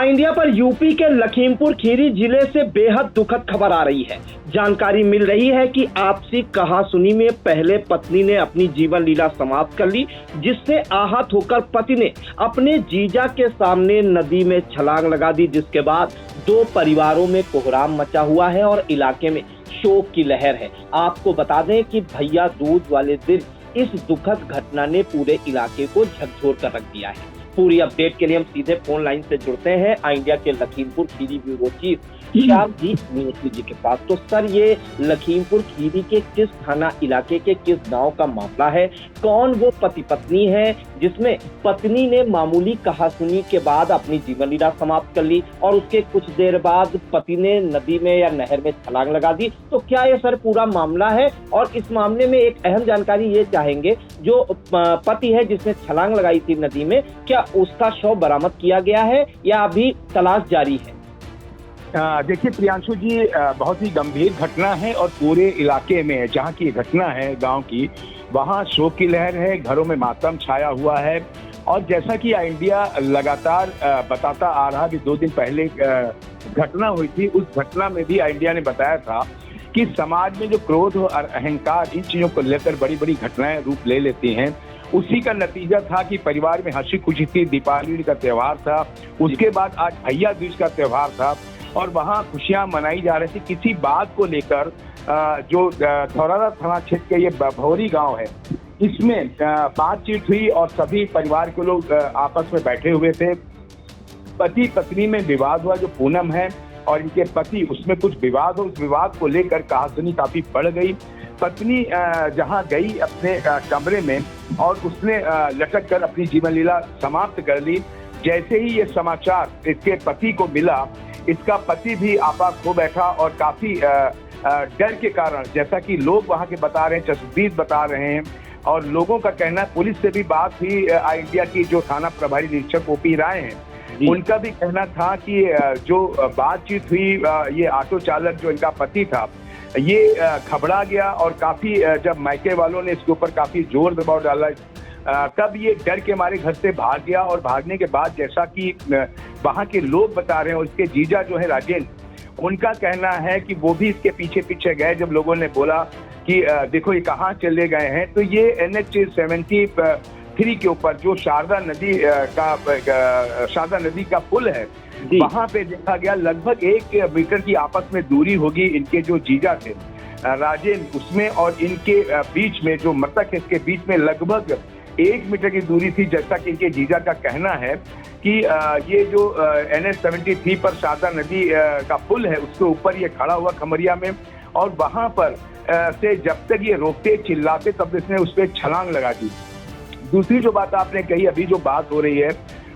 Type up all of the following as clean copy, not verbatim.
India पर UP के लखीमपुर खीरी जिले से बेहद दुखद खबर आ रही है। जानकारी मिल रही है कि आपसी कहासुनी में पहले पत्नी ने अपनी जीवन लीला समाप्त कर ली, जिससे आहत होकर पति ने अपने जीजा के सामने नदी में छलांग लगा दी, जिसके बाद दो परिवारों में कोहराम मचा हुआ है और इलाके में शोक की लहर है। आपको बता दें कि भैया दूज वाले दिन इस दुखद घटना ने पूरे इलाके को झकझोर कर रख दिया है। पूरी अपडेट के लिए हम सीधे फोन लाइन से जुड़ते हैं इंडिया के लखीमपुर खीरी ब्यूरो चीफ श्याम जी मीनाक्षी जी के पास। तो सर, ये लखीमपुर खीरी के किस थाना इलाके के किस गांव का मामला है? कौन वो पति पत्नी है जिसमें पत्नी ने मामूली कहासुनी के बाद अपनी जीवन लीला समाप्त कर ली और उसके कुछ देर बाद पति ने नदी में या नहर में छलांग लगा दी? तो क्या ये सर पूरा मामला है? और इस मामले में एक अहम जानकारी ये चाहेंगे, जो पति है जिसने छलांग लगाई थी नदी में, क्या उसका शव बरामद किया गया है या अभी तलाश जारी है? देखिए प्रियांशु जी, बहुत ही गंभीर घटना है और पूरे इलाके में जहाँ की घटना है गांव की, वहाँ शोक की लहर है, घरों में मातम छाया हुआ है। और जैसा कि इंडिया लगातार बताता आ रहा कि 2 दिन पहले घटना हुई थी, उस घटना में भी इंडिया ने बताया था कि समाज में जो क्रोध और अहंकार, इन चीजों को लेकर बड़ी बड़ी घटनाएं रूप ले लेती हैं। उसी का नतीजा था कि परिवार में हंसी खुशी थी, दीपावली का त्योहार था, उसके बाद आज भैया दूज का त्योहार था और वहाँ खुशियां मनाई जा रही थी। किसी बात को लेकर जो धौरारा थाना क्षेत्र के ये भौरी गांव है, इसमें बातचीत हुई और सभी परिवार के लोग आपस में बैठे हुए थे। पति पत्नी में विवाद हुआ, जो पूनम है और इनके पति, उसमें कुछ विवाद हो, उस विवाद को लेकर कहासुनी काफी बढ़ गई। पत्नी जहां गई अपने कमरे में और उसने लटक कर अपनी जीवन लीला समाप्त कर ली। जैसे ही ये समाचार इसके पति को मिला, इसका पति भी आपा खो बैठा और काफी डर के कारण, जैसा कि लोग वहां के बता रहे हैं, चश्मदीद बता रहे हैं और लोगों का कहना, पुलिस से भी बात हुई, इंडिया की जो थाना प्रभारी निरीक्षक ओपी राय हैं, उनका भी कहना था कि जो बातचीत हुई, ये ऑटो चालक जो इनका पति था, ये घबरा गया और काफी जब मायके वालों ने इसके ऊपर काफी जोर दबाव डाला, तब ये डर के मारे घर से भाग गया। और भागने के बाद, जैसा कि वहां के लोग बता रहे हैं, और इसके जीजा जो है राजेंद्र, उनका कहना है कि वो भी इसके पीछे पीछे गए। जब लोगों ने बोला कि देखो ये कहाँ चले गए हैं, तो ये NH 73 के ऊपर जो शारदा नदी का पुल है, वहां पे देखा गया लगभग 1 मीटर की आपस में दूरी होगी इनके जो जीजा थे राजेंद्र, उसमें और इनके बीच में जो मृतक है, इसके बीच में लगभग 1 मीटर की दूरी थी। जैसा कि इनके जीजा का कहना है कि ये जो NH 73 पर शारदा नदी का पुल है, उसके ऊपर ये खड़ा हुआ खमरिया में, और वहां पर से जब तक ये रोकते चिल्लाते, तब इसने उस पर छलांग लगा दी। दूसरी जो बात आपने कही, अभी जो बात हो रही है,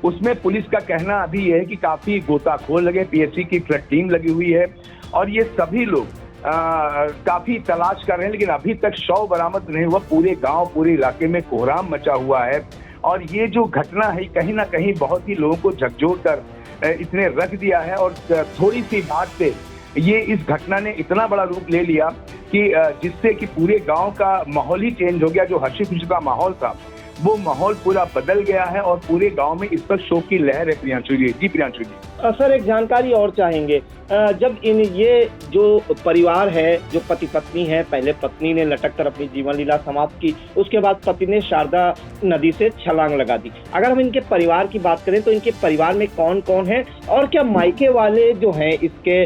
उसमें पुलिस का कहना अभी ये है कि काफी गोताखोर लगे, PSC की फ्लड टीम लगी हुई है और ये सभी लोग काफी तलाश कर रहे हैं, लेकिन अभी तक शव बरामद नहीं हुआ। पूरे गांव, पूरे इलाके में कोहराम मचा हुआ है और ये जो घटना है कहीं ना कहीं बहुत ही लोगों को झकझोर कर इसने रख दिया है। और थोड़ी सी बात से ये इस घटना ने इतना बड़ा रूप ले लिया कि जिससे कि पूरे गांव का माहौल ही चेंज हो गया। जो हंसी खुशी का माहौल था, वो माहौल पूरा बदल गया है और पूरे गांव में इस पर शोक की लहर है। प्रियांशु जी। जी प्रियांशु जी। सर, एक जानकारी और चाहेंगे, जब ये जो परिवार है, जो पति पत्नी है, पहले पत्नी ने लटक कर अपनी जीवन लीला समाप्त की, उसके बाद पति ने शारदा नदी से छलांग लगा दी। अगर हम इनके परिवार की बात करें तो इनके परिवार में कौन कौन है और क्या मायके वाले जो हैं इसके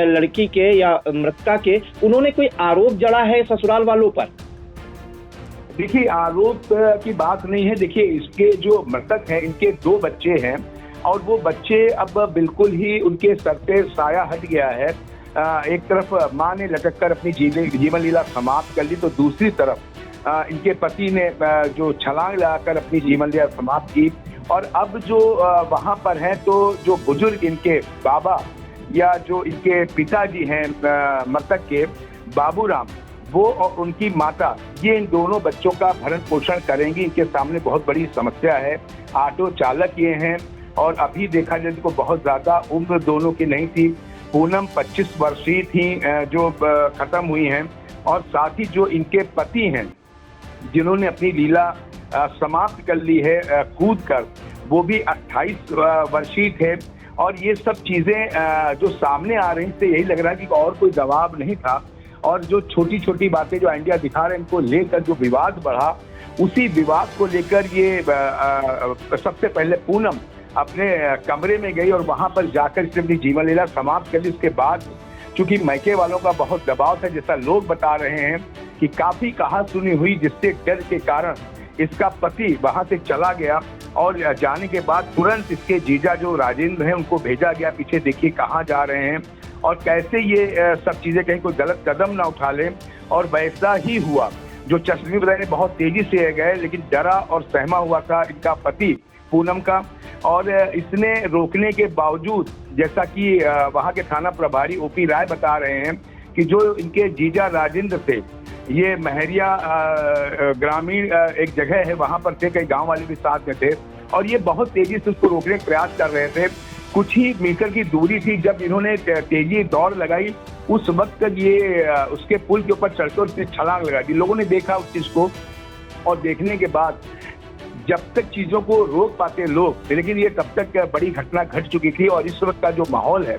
लड़की के या मृतका के, उन्होंने कोई आरोप जड़ा है ससुराल वालों पर? देखिए, आरोप की बात नहीं है। देखिए, इसके जो मृतक हैं, इनके 2 बच्चे हैं और वो बच्चे अब बिल्कुल ही उनके सर पे साया हट गया है। एक तरफ माँ ने लटक कर अपनी जीवन लीला समाप्त कर ली, तो दूसरी तरफ इनके पति ने जो छलांग लगाकर अपनी जीवन लीला समाप्त की। और अब जो वहाँ पर हैं, तो जो बुजुर्ग इनके बाबा या जो इनके पिताजी हैं मृतक के, बाबूराम, वो और उनकी माता, ये इन दोनों बच्चों का भरण पोषण करेंगी। इनके सामने बहुत बड़ी समस्या है। ऑटो चालक ये हैं और अभी देखा जाए तो बहुत ज्यादा उम्र दोनों की नहीं थी। पूनम 25 वर्षीय थी जो खत्म हुई हैं, और साथ ही जो इनके पति हैं जिन्होंने अपनी लीला समाप्त कर ली है कूद कर, वो भी 28 वर्षीय थे। और ये सब चीजें जो सामने आ रही से यही लग रहा है कि और कोई दबाव नहीं था, और जो छोटी छोटी बातें जो इंडिया दिखा रहे हैं इनको लेकर जो विवाद बढ़ा, उसी विवाद को लेकर ये सबसे पहले पूनम अपने कमरे में गई और वहां पर जाकर इसने अपनी जीवन लीला समाप्त कर ली। उसके बाद चूंकि मैके वालों का बहुत दबाव था, जैसा लोग बता रहे हैं कि काफी कहा सुनी हुई, जिससे डर के कारण इसका पति वहां से चला गया और जाने के बाद तुरंत इसके जीजा जो राजेंद्र हैं उनको भेजा गया, पीछे देखिए कहाँ जा रहे हैं और कैसे ये सब चीजें कहीं कोई गलत कदम ना उठा ले। और वैसा ही हुआ, जो चश्मे बताए बहुत तेजी से गए, लेकिन डरा और सहमा हुआ था इनका पति पूनम का, और इसने रोकने के बावजूद, जैसा कि वहां के थाना प्रभारी ओपी राय बता रहे हैं कि जो इनके जीजा राजेंद्र थे, ये महरिया ग्रामीण एक जगह है वहां पर थे, कई गांव वाले भी साथ में थे, और ये बहुत तेजी से उसको रोकने का प्रयास कर रहे थे। कुछ ही मीटर की दूरी थी, जब इन्होंने तेजी दौड़ लगाई, उस वक्त ये उसके पुल के ऊपर चढ़कर उसने छलांग लगा दी। लोगों ने देखा उस चीज को, और देखने के बाद जब तक चीजों को रोक पाते लोग, लेकिन ये तब तक बड़ी घटना घट चुकी थी। और इस वक्त का जो माहौल है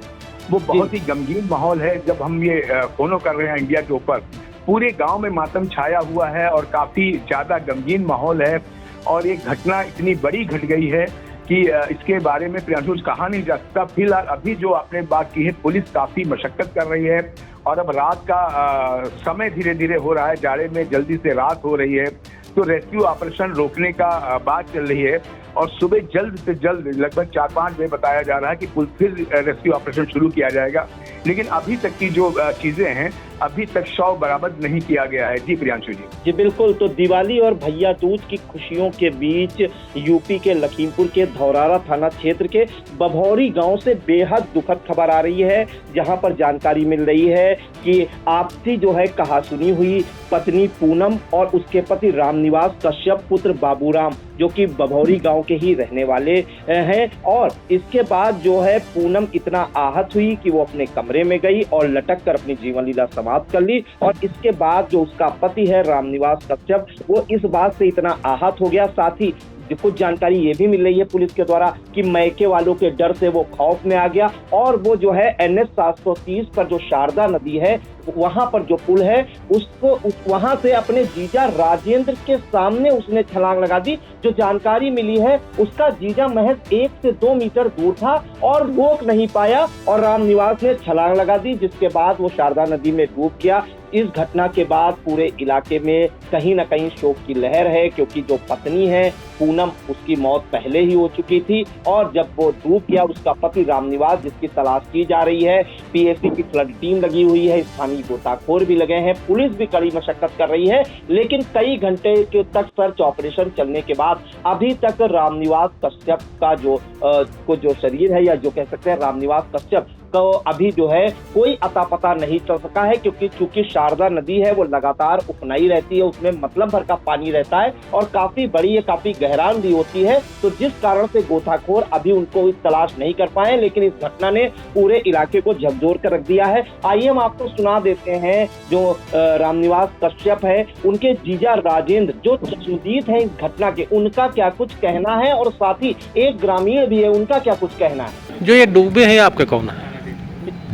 वो बहुत ही गमगीन माहौल है। जब हम ये फोनो कर रहे हैं इंडिया के ऊपर, पूरे गांव में मातम छाया हुआ है और काफी ज्यादा गमगीन माहौल है। और ये घटना इतनी बड़ी घट गई है कि इसके बारे में प्रियांशु कहा नहीं जा सकता। फिलहाल अभी जो आपने बात की है, पुलिस काफी मशक्कत कर रही है, और अब रात का समय धीरे धीरे हो रहा है, जाड़े में जल्दी से रात हो रही है, तो रेस्क्यू ऑपरेशन रोकने का बात चल रही है। और सुबह जल्द से जल्द लगभग 4-5 बजे बताया जा रहा है कि फिर रेस्क्यू ऑपरेशन शुरू किया जाएगा। लेकिन अभी तक की जो चीजें हैं, अभी तक शव बरामद नहीं किया गया है। जी प्रियांशु जी बिल्कुल। तो दिवाली और भैया दूज की खुशियों के बीच यूपी के लखीमपुर के धौरारा थाना क्षेत्र के बभौरी गांव से बेहद दुखद खबर आ रही है, जहां पर जानकारी मिल रही है कि आपसी जो है कहासुनी हुई पत्नी पूनम और उसके पति रामनिवास कश्यप पुत्र बाबूराम, जो कि बभौरी गांव के ही रहने वाले हैं। और इसके बाद जो है पूनम इतना आहत हुई कि वो अपने कमरे में गई और लटक कर अपनी जीवन लीला समाप्त कर ली। और इसके बाद जो उसका पति है रामनिवास कश्यप, वो इस बात से इतना आहत हो गया, साथ ही कुछ जानकारी ये भी मिल रही है पुलिस के द्वारा कि मैके वालों के डर से वो खौफ में आ गया और वो जो है NH 730 पर जो शारदा नदी है वहां पर जो पुल है उसको वहां से अपने जीजा राजेंद्र के सामने उसने छलांग लगा दी। जो जानकारी मिली है उसका जीजा महज 1 से 2 मीटर दूर था और रोक नहीं पाया और रामनिवास ने छलांग लगा दी, जिसके बाद वो शारदा नदी में डूब गया। इस घटना के बाद पूरे इलाके में कहीं न कहीं शोक की लहर है, क्योंकि जो पत्नी है पूनम, उसकी मौत पहले ही हो चुकी थी और जब वो डूब गया उसका पति रामनिवास, जिसकी तलाश की जा रही है, पीएसी की फ्लड टीम लगी हुई है, स्थानीय गोताखोर भी लगे हैं, पुलिस भी कड़ी मशक्कत कर रही है। लेकिन कई घंटे तक सर्च ऑपरेशन चलने के बाद अभी तक रामनिवास कश्यप का जो शरीर है, या जो कह सकते हैं रामनिवास कश्यप तो अभी जो है कोई अता पता नहीं चल सका है, क्योंकि चूंकि शारदा नदी है वो लगातार उफनाई रहती है, उसमें मतलब भर का पानी रहता है और काफी बड़ी है, काफी गहराई भी होती है, तो जिस कारण से गोताखोर अभी उनको तलाश नहीं कर पाए। लेकिन इस घटना ने पूरे इलाके को झकझोर कर रख दिया है। आइए हम आपको सुना देते हैं जो रामनिवास कश्यप है, उनके जीजा राजेंद्र जो चश्मदीद है इस घटना के, उनका क्या कुछ कहना है और साथ ही एक ग्रामीण भी है, उनका क्या कुछ कहना है। जो ये डूबे हैं आपके कौन है?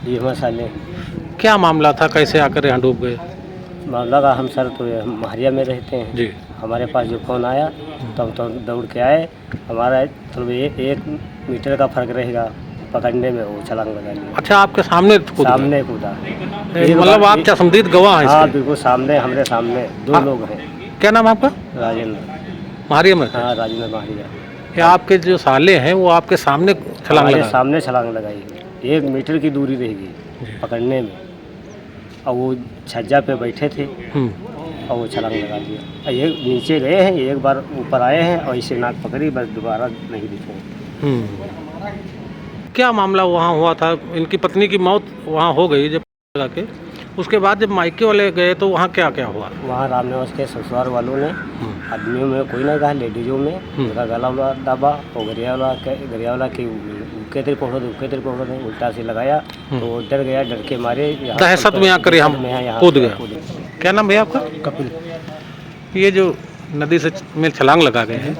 ये मसाले क्या मामला था, कैसे आकर यहाँ डूब गए? मामला का हम सर तो हम महरिया में रहते हैं जी। हमारे पास जो फ़ोन आया तो हम तो दौड़ के आए। हमारा तो 1 मीटर का फर्क रहेगा पकड़ने में, वो छलांग लगा लिया। अच्छा, आपके सामने कूदा? सामने कूदा। मतलब आप चश्मदीद गवाह हैं? हाँ बिल्कुल सामने, हमारे सामने 2 लोग हैं। क्या नाम है आपका? राजेंद्र। महरिया में? हाँ राजेंद्र महरिया। क्या आपके जो साले हैं वो आपके सामने छलांग लगा? सामने छलांग लगाई, 1 मीटर की दूरी रहेगी पकड़ने में, और वो छज्जा पे बैठे थे और वो छलांग लगा दिया। ये नीचे गए हैं, एक बार ऊपर आए हैं और इसे नाक पकड़ी, बस दोबारा नहीं दिखे। क्या मामला वहाँ हुआ था? इनकी पत्नी की मौत वहाँ हो गई जब लगा के, उसके बाद जब मायके वाले गए तो वहाँ क्या क्या हुआ? वहाँ रामनिवास के ससुराल वालों ने आदमियों में कोई ना कहा, लेडीजों में उनका गला वाला दबा और गरिया वाला के उनके तेरे पकड़ो दे उल्टा से लगाया, तो वो डर गया, डर के मारे दहशत में आकर यहाँ कूद गया। क्या नाम भैया आपका? कपिल। ये जो नदी से में छलांग लगा गए हैं,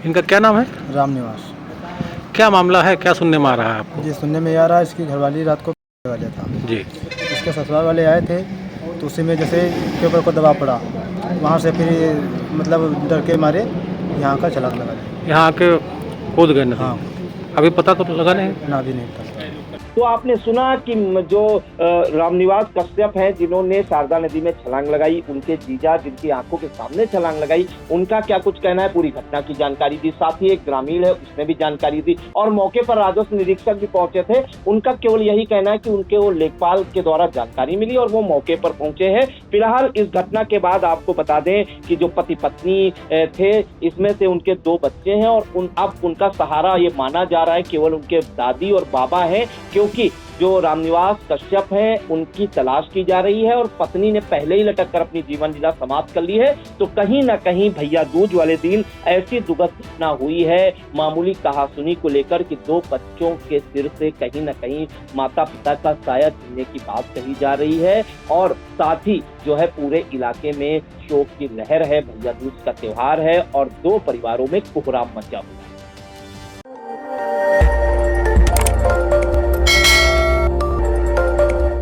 इनका क्या नाम है? रामनिवास। क्या मामला है, क्या सुनने में आ रहा है आपको? जी सुनने में आ रहा है इसकी घरवाली रात को लगा लिया था। जी। इसके ससुराल वाले आए थे तो उसी में जैसे के ऊपर को दबाव पड़ा, वहाँ से फिर ये मतलब डर के मारे यहाँ का छलांग लगा दिया। यहाँ आके कूद गए नदी हाँ, में। अभी पता तो लगा नहीं? ना भी नहीं था। तो आपने सुना कि जो रामनिवास कश्यप हैं जिन्होंने शारदा नदी में छलांग लगाई, उनके जीजा जिनकी आंखों के सामने छलांग लगाई, उनका क्या कुछ कहना है, पूरी घटना की जानकारी दी। साथ ही एक ग्रामीण है, उसने भी जानकारी दी और मौके पर राजस्व निरीक्षक भी पहुंचे थे। उनका केवल यही कहना है कि उनके वो लेखपाल के द्वारा जानकारी मिली और वो मौके पर पहुंचे हैं। फिलहाल इस घटना के बाद आपको बता दें कि जो पति पत्नी थे, इसमें से उनके 2 बच्चे हैं और अब उनका सहारा ये माना जा रहा है केवल उनके दादी और बाबा हैं, क्योंकि जो रामनिवास कश्यप हैं उनकी तलाश की जा रही है और पत्नी ने पहले ही लटक कर अपनी जीवन लीला समाप्त कर ली है। तो कहीं ना कहीं भैया दूज वाले दिन ऐसी दुखद घटना हुई है मामूली कहासुनी को लेकर कि 2 बच्चों के सिर से कहीं ना कहीं माता पिता का साया छीनने की बात कही जा रही है और साथ ही जो है पूरे इलाके में शोक की लहर है। भैया दूज का त्योहार है और 2 परिवारों में कोहराम मचा हुआ।